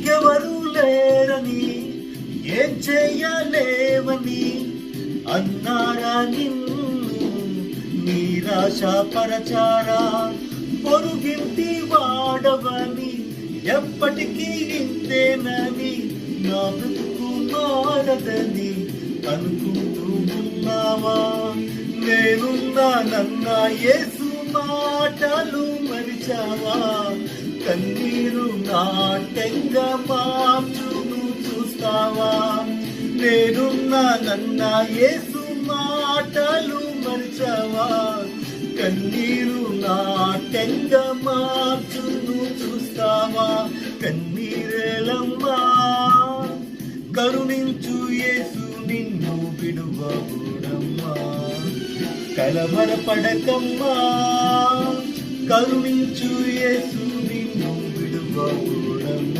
నీకెవరు లేరని ఏం చెయ్యలేవని అన్నారా నిన్ను నిరాశపరచారా? పొరుగింటి వాడవని ఎప్పటికీ ఇంతేనని నా బ్రతుకు మారదని అనుకుంటూ ఉన్నావా? నేనున్నానన్న యేసు మాటలు మరిచావా? కన్నీరు నాటంగా మార్చును చూస్తావా? నేనున్నానన్న యేసు మాటలు మరిచావా? కన్నీరు నాటంగా మార్చును చూస్తావా? కన్నీరేలమ్మా కరుణించు యేసు నిన్ను విడువబుడమ్మా. కలవరపడకమ్మా కరుణించు యేసు నిన్ను విడువబుడమ్మా.